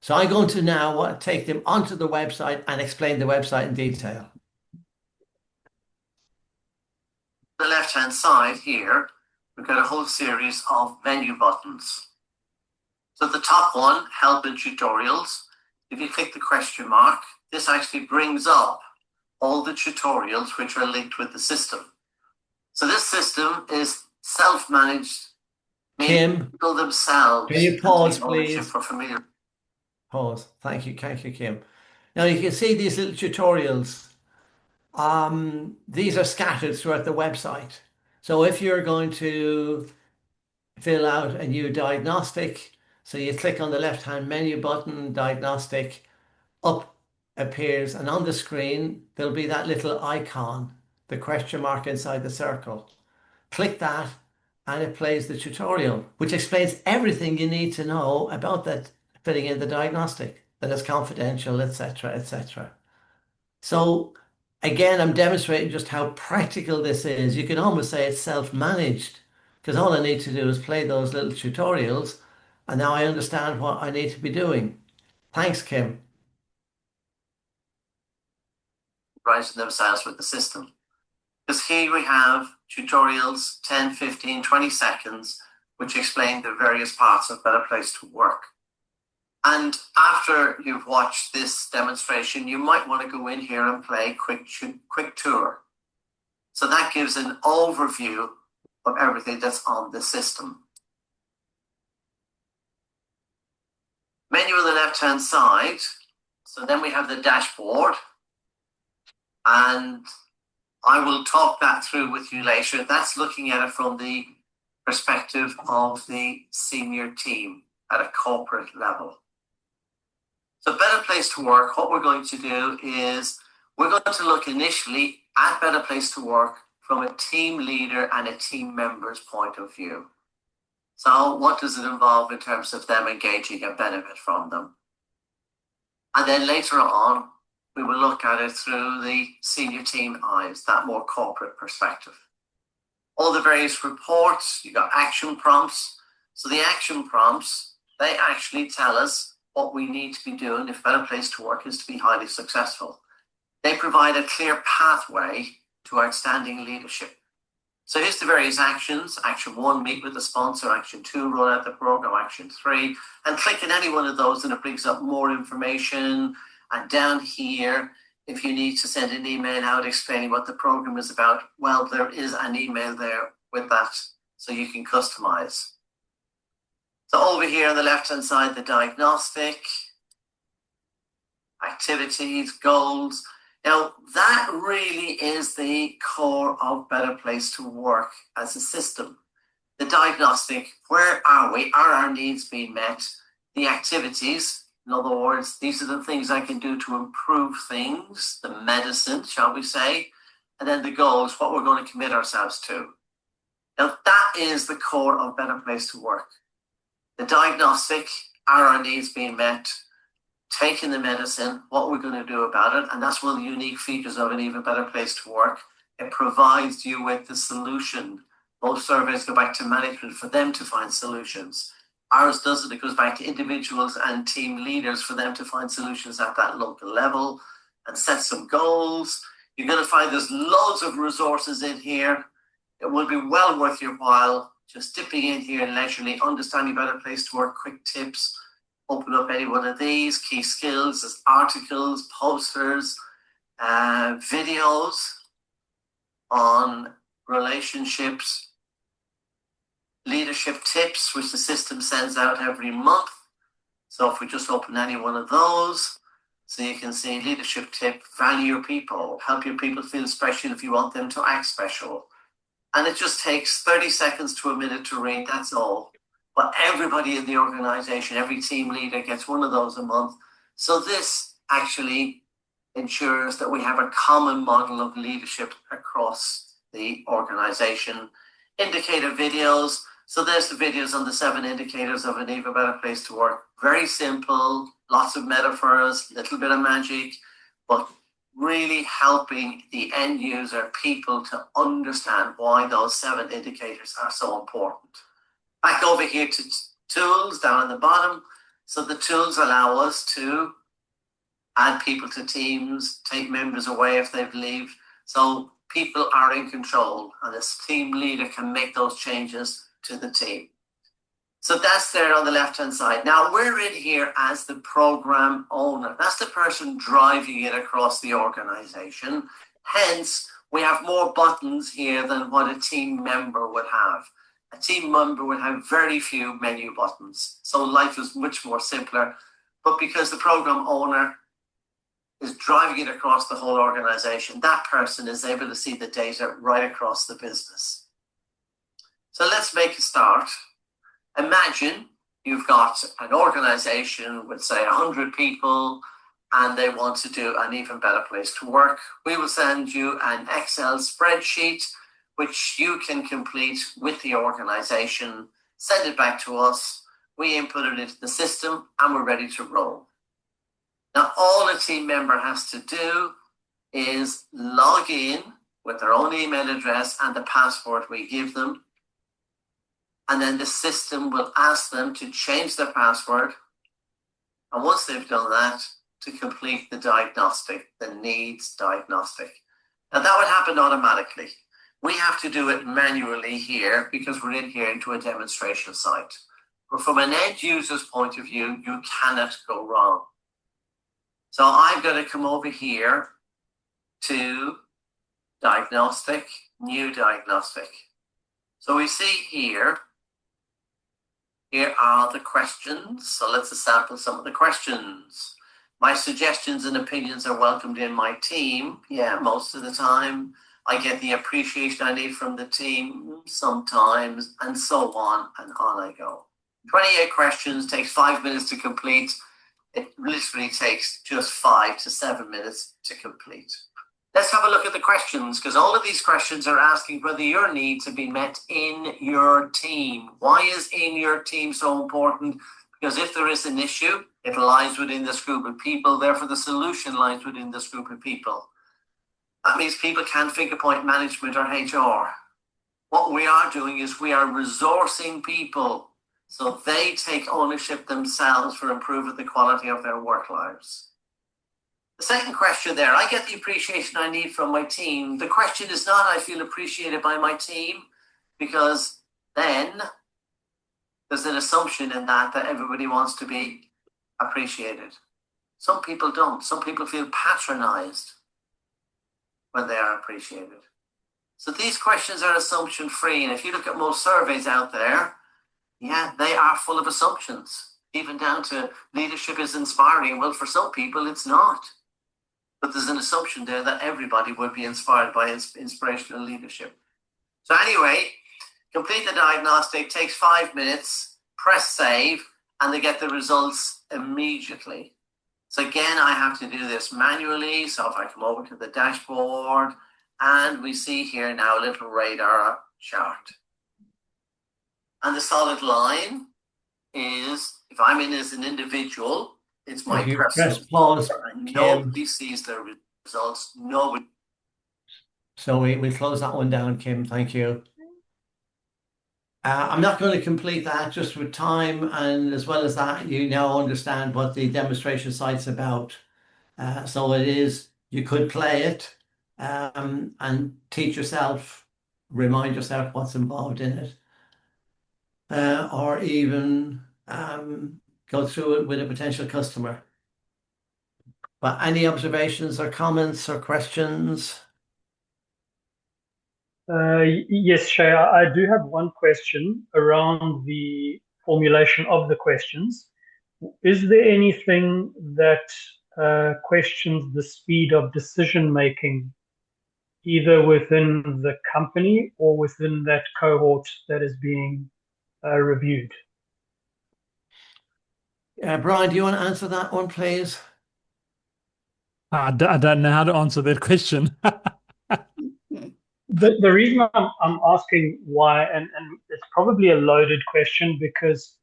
So I'm going to now take them onto the website and explain the website in detail. The left-hand side here, we've got a whole series of menu buttons. So the top one, help and tutorials. If you click the question mark, this actually brings up all the tutorials which are linked with the system. So this system is self-managed. Kim, People themselves. can you pause, please? For familiar. Pause. Thank you, Kim. Now you can see these little tutorials. These are scattered throughout the website. So if you're going to fill out a new diagnostic, so you click on the left-hand menu button, diagnostic, up appears, and on the screen, there'll be that little icon, the question mark inside the circle. Click that, and it plays the tutorial, which explains everything you need to know about that filling in the diagnostic, that it's confidential, etc., etc. So again, I'm demonstrating just how practical this is. You can almost say it's self-managed because all I need to do is play those little tutorials, and now I understand what I need to be doing. Thanks, Kim. Writing themselves with the system. Because here we have tutorials, 10, 15, 20 seconds, which explain the various parts of Better Place to Work. And after you've watched this demonstration, you might want to go in here and play quick tour. So that gives an overview of everything that's on the system. Menu on the left-hand side. So then we have the dashboard. And I will talk that through with you later. That's looking at it from the perspective of the senior team at a corporate level. So Better Place to Work, what we're going to do is we're going to look initially at Better Place to Work from a team leader and a team member's point of view. So what does it involve in terms of them engaging and benefit from them? And then later on, we will look at it through the senior team eyes, that more corporate perspective. All the various reports, you got action prompts. So the action prompts, they actually tell us what we need to be doing if Better Place to Work is to be highly successful. They provide a clear pathway to outstanding leadership. So here's the various actions. Action 1, meet with the sponsor. Action 2, roll out the program. Action 3, and click on any one of those and it brings up more information. And down here, if you need to send an email out explaining what the program is about, well, there is an email there with that, so you can customize. So over here on the left-hand side, the diagnostic, activities, goals. Now, that really is the core of Better Place to Work as a system. The diagnostic, where are we? Are our needs being met? The activities, in other words, these are the things I can do to improve things, the medicine, shall we say, and then the goals, what we're going to commit ourselves to. Now, that is the core of Better Place to Work. The diagnostic, are our needs being met? Taking the medicine, what we're going to do about it, and that's one of the unique features of an Even Better Place to Work. It provides you with the solution. Most surveys go back to management for them to find solutions. Ours doesn't. It goes back to individuals and team leaders for them to find solutions at that local level and set some goals. You're going to find there's loads of resources in here. It will be well worth your while just dipping in here leisurely, understanding Better Place to Work, quick tips. Open up any one of these key skills. There's articles, posters, videos on relationships, leadership tips, which the system sends out every month. So if we just open any one of those, so you can see leadership tip, value your people, help your people feel special if you want them to act special. And it just takes 30 seconds to a minute to read, that's all. But everybody in the organization, every team leader gets one of those a month. So this actually ensures that we have a common model of leadership across the organization. Indicator videos. So there's the videos on the 7 indicators of an Even Better Place to Work. Very simple, lots of metaphors, little bit of magic, but really helping the end user, people, to understand why those 7 indicators are so important. Back over here to tools down at the bottom. So the tools allow us to add people to teams, take members away if they've leave. So people are in control and this team leader can make those changes to the team. So that's there on the left-hand side. Now we're in here as the program owner. That's the person driving it across the organization. Hence, we have more buttons here than what a team member would have. A team member would have very few menu buttons. So life is much more simpler. But because the program owner is driving it across the whole organization, that person is able to see the data right across the business. So let's make a start. Imagine you've got an organization with, say, 100 people, and they want to do an Even Better Place to Work. We will send you an Excel spreadsheet, which you can complete with the organization, send it back to us, we input it into the system, and we're ready to roll. Now, all a team member has to do is log in with their own email address and the password we give them. and then the system will ask them to change their password. And once they've done that, to complete the diagnostic, the needs diagnostic. Now that would happen automatically. We have to do it manually here because we're in here into a demonstration site. But from an end user's point of view, you cannot go wrong. So I've got to come over here to diagnostic, new diagnostic. So we see here are the questions. So let's sample some of the questions. My suggestions and opinions are welcomed in my team. Yeah, most of the time. I get the appreciation I need from the team sometimes, and so on I go. 28 questions, takes 5 minutes to complete. It literally takes just 5 to 7 minutes to complete. Let's have a look at the questions, because all of these questions are asking whether your needs have been met in your team. Why is in your team so important? Because if there is an issue, it lies within this group of people. Therefore, the solution lies within this group of people. That means people can't finger point management or HR. What we are doing is we are resourcing people so they take ownership themselves for improving the quality of their work lives. The second question there, I get the appreciation I need from my team. The question is not, I feel appreciated by my team, because then there's an assumption in that everybody wants to be appreciated. Some people don't. Some people feel patronized when they are appreciated. So these questions are assumption free. And if you look at most surveys out there, yeah, they are full of assumptions, even down to leadership is inspiring. Well, for some people, it's not. But there's an assumption there that everybody would be inspired by inspirational leadership. So anyway, complete the diagnostic, takes 5 minutes, press save, and they get the results immediately. So again, I have to do this manually. So if I come over to the dashboard, and we see here now a little radar chart. And the solid line is, if I'm in as an individual, it's my If you personal. press pause, Nobody sees the results. Nobody. So we close that one down, Kim. Thank you. I'm not going to complete that just with time, and as well as that, you now understand what the demonstration site's about. So it is, you could play it and teach yourself, remind yourself what's involved in it, or even go through it with a potential customer. But any observations or comments or questions? Yes, Shay, I do have one question around the formulation of the questions. Is there anything that questions the speed of decision making, either within the company or within that cohort that is being reviewed? Brian, do you want to answer that one, please? I don't know how to answer that question. The reason I'm asking why, and it's probably a loaded question, because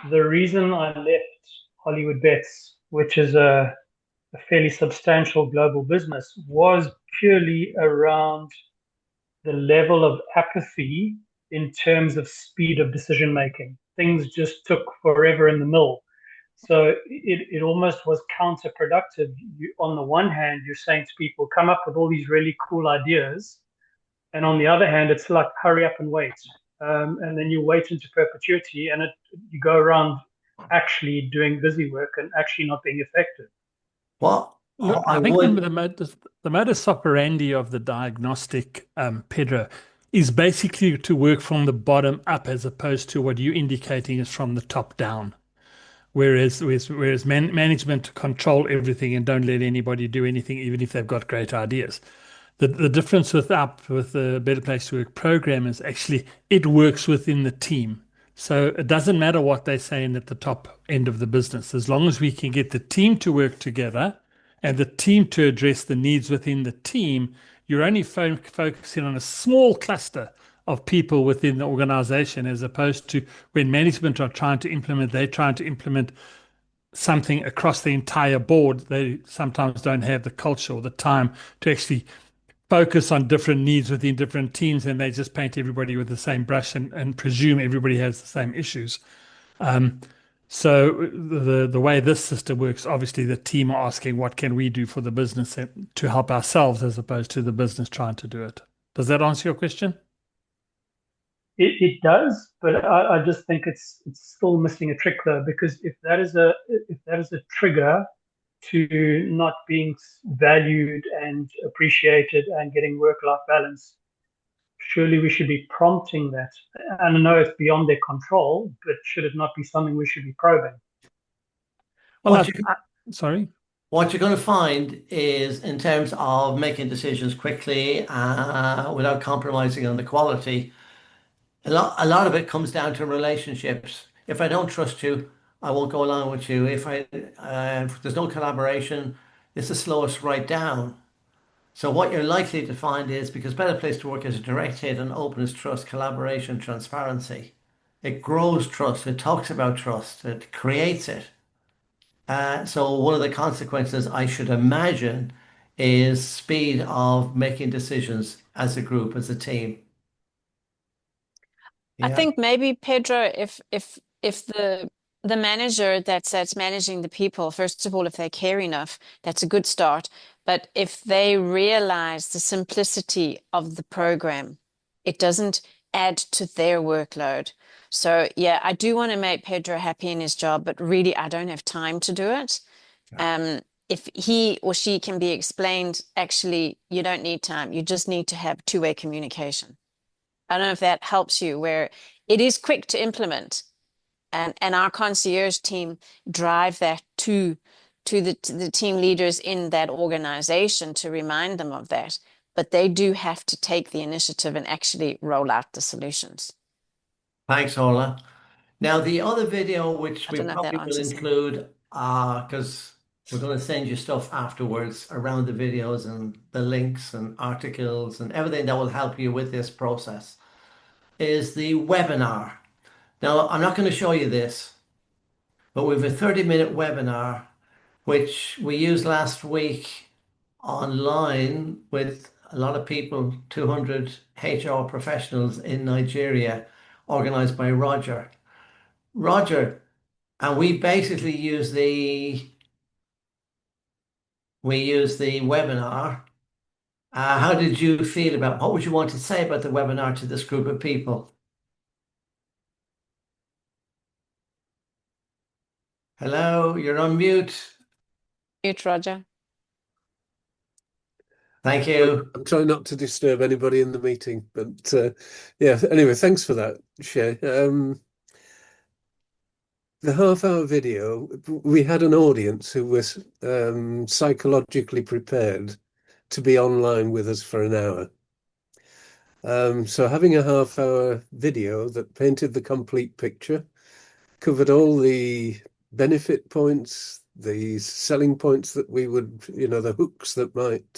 the reason I left Hollywood Bets, which is a fairly substantial global business, was purely around the level of apathy in terms of speed of decision making. Things just took forever in the mill. So it almost was counterproductive. On the one hand, you're saying to people, come up with all these really cool ideas. And on the other hand, it's like, hurry up and wait. And then you wait into perpetuity, and you go around actually doing busy work and actually not being effective. Well, Look, I think the modus operandi of the diagnostic, Pedro, is basically to work from the bottom up, as opposed to what you're indicating is from the top down. Whereas management control everything and don't let anybody do anything, even if they've got great ideas. The difference with the Better Place to Work program is actually it works within the team. So it doesn't matter what they're saying at the top end of the business, as long as we can get the team to work together and the team to address the needs within the team. You're only focusing on a small cluster of people within the organization, as opposed to when management are trying to implement, they're trying to implement something across the entire board. They sometimes don't have the culture or the time to actually focus on different needs within different teams, and they just paint everybody with the same brush and presume everybody has the same issues. So the way this system works, obviously the team are asking, what can we do for the business to help ourselves, as opposed to the business trying to do it. Does that answer your question? It does, but I just think it's still missing a trick though, because if that is a trigger to not being valued and appreciated and getting work-life balance, surely we should be prompting that. And I know it's beyond their control, but should it not be something we should be probing? Well, sorry. What you're going to find is, in terms of making decisions quickly without compromising on the quality, a lot of it comes down to relationships. If I don't trust you, I won't go along with you. If there's no collaboration, this will slow us right down. So what you're likely to find is, because Better Place to Work is a direct hit on openness, trust, collaboration, transparency. It grows trust. It talks about trust. It creates it. So one of the consequences, I should imagine, is speed of making decisions as a group, as a team. I think maybe, Pedro, if the manager that's managing the people, first of all, if they care enough, that's a good start. But if they realize the simplicity of the program, it doesn't add to their workload. So yeah, I do want to make Pedro happy in his job, but really I don't have time to do it. If he or she can be explained, actually, you don't need time. You just need to have two-way communication. I don't know if that helps you, where it is quick to implement, and our concierge team drive that to the team leaders in that organization to remind them of that. But they do have to take the initiative and actually roll out the solutions. Thanks, Orla. Now, the other video, which we don't know if that probably will answers it. include, because we're going to send you stuff afterwards around the videos and the links and articles and everything that will help you with this process, is the webinar. Now, I'm not going to show you this, but we have a 30-minute webinar, which we used last week online with a lot of people, 200 HR professionals in Nigeria, organized by Roger. And we basically use the webinar. How did you feel about, what would you want to say about the webinar to this group of people? Hello, you're on mute. Mute, Roger. Thank you. I'm trying not to disturb anybody in the meeting, but yeah, anyway, thanks for that, Shay. The half-hour video, we had an audience who was psychologically prepared to be online with us for an hour. So having a half-hour video that painted the complete picture, covered all the benefit points, the selling points that we would, the hooks that might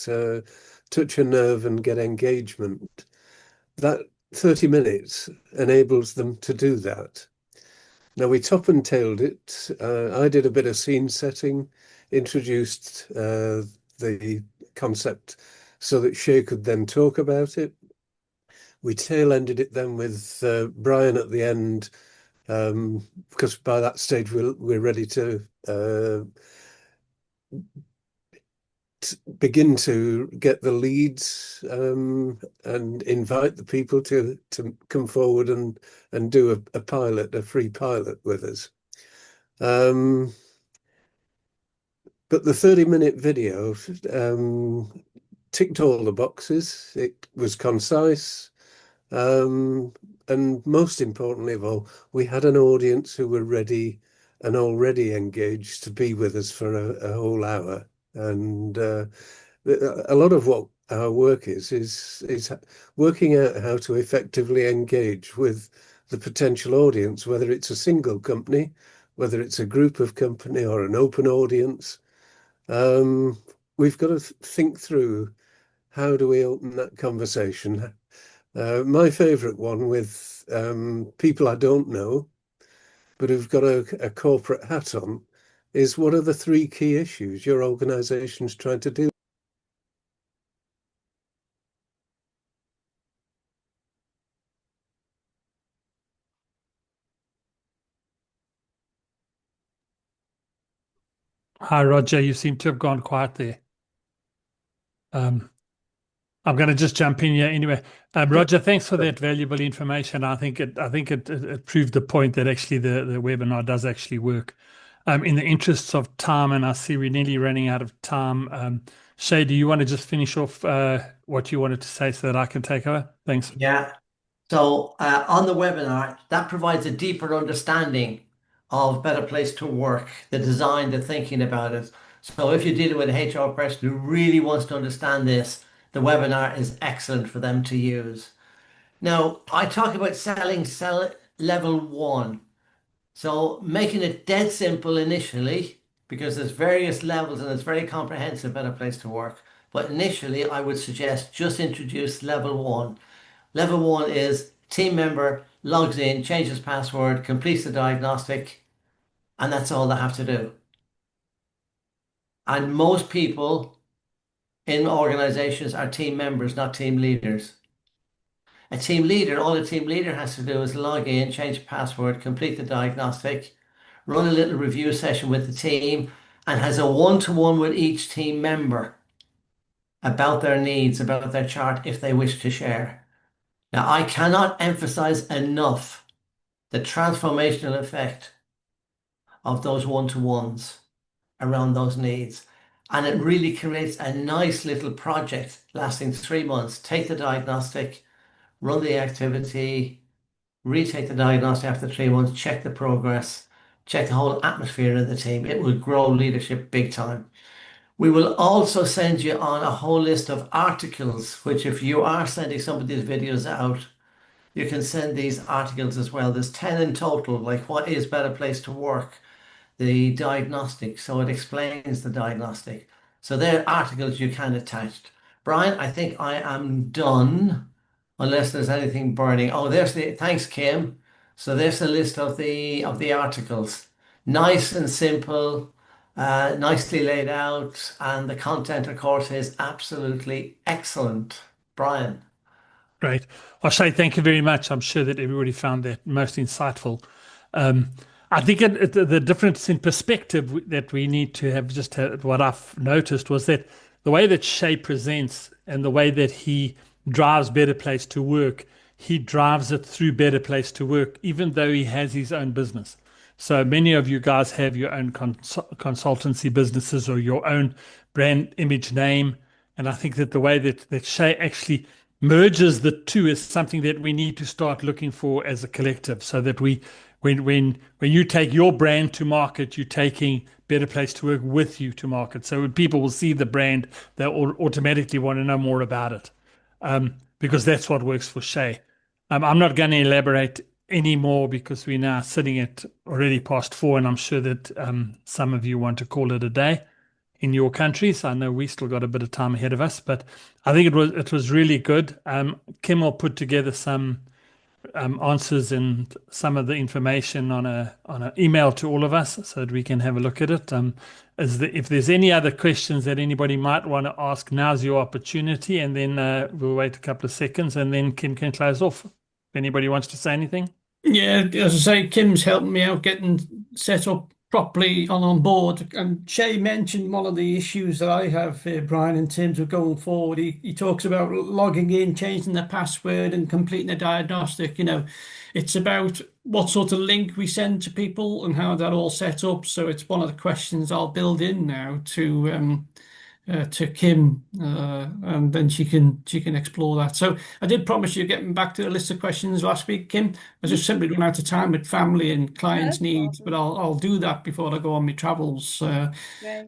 touch a nerve and get engagement. That 30 minutes enables them to do that. Now, we top and tailed it. I did a bit of scene setting, introduced the concept so that Shay could then talk about it. We tail-ended it then with Brian at the end, because by that stage we're ready to begin to get the leads and invite the people to come forward and do a free pilot with us. But the 30-minute video ticked all the boxes. It was concise. And most importantly of all, we had an audience who were ready and already engaged to be with us for a whole hour. And a lot of what our work is working out how to effectively engage with the potential audience, whether it's a single company, whether it's a group of company or an open audience. We've got to think through, how do we open that conversation? My favorite one with people I don't know, but who've got a corporate hat on, is, what are the 3 key issues your organization's trying to do? Hi, Roger. You seem to have gone quiet there. I'm going to just jump in here anyway. Roger, thanks for that valuable information. I think it proved the point that actually the webinar does actually work. In the interests of time, and I see we're nearly running out of time. Shay, do you want to just finish off what you wanted to say so that I can take over? Thanks. Yeah. So on the webinar, that provides a deeper understanding of Better Place to Work, the design, the thinking about it. So if you're dealing with a HR person who really wants to understand this, the webinar is excellent for them to use. Now, I talk about selling level 1. So making it dead simple initially, because there's various levels and it's very comprehensive, Better Place to Work. But initially, I would suggest just introduce level 1. Level 1 is team member logs in, changes password, completes the diagnostic, and that's all they have to do. And most people in organizations are team members, not team leaders. A team leader, all a team leader has to do is log in, change password, complete the diagnostic, run a little review session with the team, and has a one-to-one with each team member about their needs, about their chart, if they wish to share. Now, I cannot emphasize enough the transformational effect of those one-to-ones around those needs. And it really creates a nice little project lasting 3 months. Take the diagnostic, run the activity, retake the diagnostic after 3 months, check the progress, check the whole atmosphere of the team. It will grow leadership big time. We will also send you on a whole list of articles, which if you are sending some of these videos out, you can send these articles as well. There's 10 in total, like what is Better Place to Work, the diagnostic. So it explains the diagnostic. So they're articles you can attach. Brian, I think I am done, unless there's anything burning. Oh, thanks, Kim. So there's the list of the articles. Nice and simple, nicely laid out, and the content, of course, is absolutely excellent. Brian. Great. Well, Shay, thank you very much. I'm sure that everybody found that most insightful. I think the difference in perspective that we need to have, just what I've noticed was that the way that Shay presents and the way that he drives Better Place to Work, he drives it through Better Place to Work, even though he has his own business. So many of you guys have your own consultancy businesses or your own brand image name. And I think that the way that Shay actually merges the two is something that we need to start looking for as a collective, so that when you take your brand to market, you're taking Better Place to Work with you to market. So when people will see the brand, they'll automatically want to know more about it, because that's what works for Shay. I'm not going to elaborate anymore because we're now sitting at already past 4, and I'm sure that some of you want to call it a day in your countries. I know we still got a bit of time ahead of us, but I think it was really good. Kim will put together some answers and some of the information on an email to all of us so that we can have a look at it. If there's any other questions that anybody might want to ask, now's your opportunity, and then we'll wait a couple of seconds and then Kim can close off. If anybody wants to say anything. Yeah, as I say, Kim's helping me out getting set up properly on board. And Shay mentioned one of the issues that I have, Brian, in terms of going forward. He talks about logging in, changing the password, and completing a diagnostic. It's about what sort of link we send to people and how that all set up. So it's one of the questions I'll build in now to Kim, and then she can explore that. So I did promise you getting back to the list of questions last week, Kim. I just simply run out of time with family and clients' needs, but I'll do that before I go on my travels over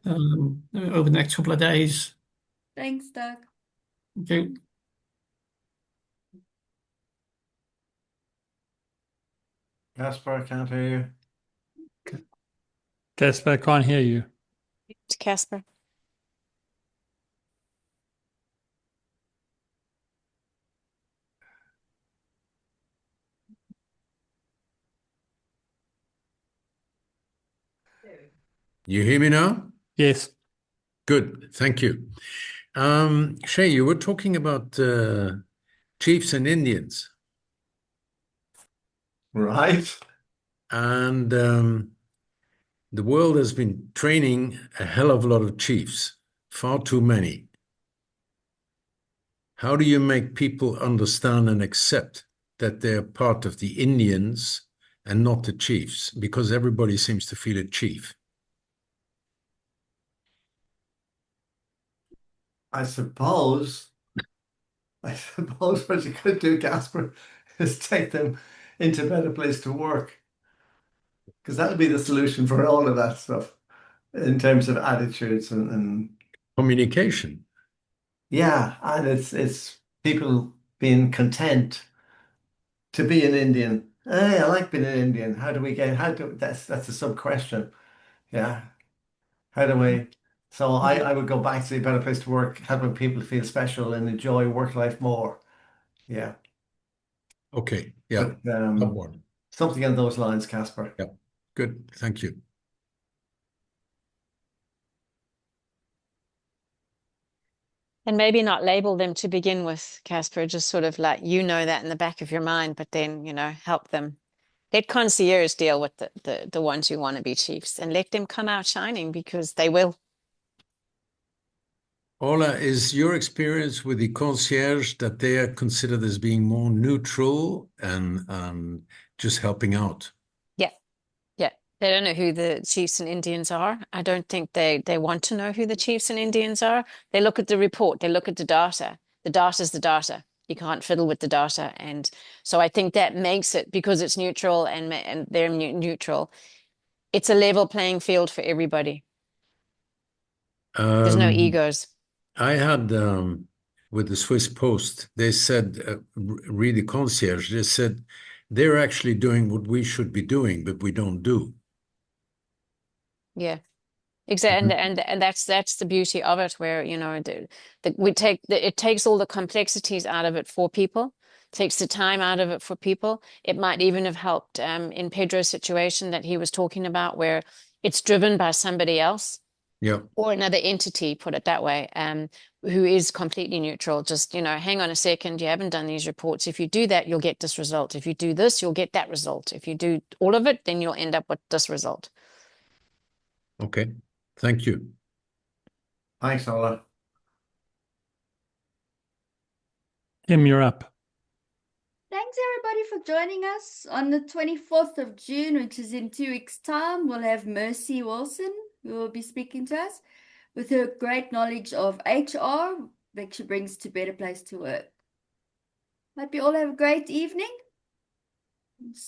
the next couple of days. Thanks, Doug. Okay. Casper, I can't hear you. Casper, I can't hear you. Casper. You hear me now? Yes. Good, thank you. Shay, you were talking about chiefs and Indians. Right. And the world has been training a hell of a lot of chiefs, far too many. How do you make people understand and accept that they're part of the Indians and not the chiefs? Because everybody seems to feel a chief. I suppose what you could do, Casper, is take them into a better place to work. Because that'll be the solution for all of that stuff in terms of attitudes and Communication. yeah, and it's people being content to be an Indian. Hey, I like being an Indian. That's a sub question. Yeah. How do we so I would go back to a better place to work, helping people feel special and enjoy work life more. Yeah. Okay. Yeah. But Someone. something on those lines, Casper. Yeah. Good. Thank you. And maybe not label them to begin with, Casper, just sort of like, you know, that in the back of your mind, but then, you know, help them. Let concierge deal with the ones who want to be chiefs and let them come out shining, because they will. Ola, is your experience with the concierge that they are considered as being more neutral and just helping out? Yeah. Yeah. They don't know who the chiefs and Indians are. I don't think they want to know who the chiefs and Indians are. They look at the report, they look at the data. The data is the data. You can't fiddle with the data. And so I think that makes it, because it's neutral and they're neutral, it's a level playing field for everybody. There's no egos. I had, with the Swiss Post, they said, read the concierge, they said, they're actually doing what we should be doing, but we don't do. Yeah. Exactly, and that's the beauty of it, where, you know, it takes all the complexities out of it for people, takes the time out of it for people. It might even have helped in Pedro's situation that he was talking about, where it's driven by somebody else, Yeah. or another entity, put it that way, who is completely neutral. Just, you know, hang on a second, you haven't done these reports. If you do that, you'll get this result. If you do this, you'll get that result. If you do all of it, then you'll end up with this result. Okay. Thank you. Thanks, Ola. Kim, you're up. Thanks everybody for joining us. On the 24th of June, which is in 2 weeks' time, we'll have Mercy Wilson, who will be speaking to us with her great knowledge of HR that she brings to Better Place to Work. Hope you all have a great evening.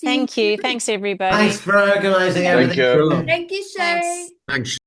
Thank you. Thanks, everybody. Thanks for organizing Thank everything. you. Thank you, Shay. Thanks. Thanks.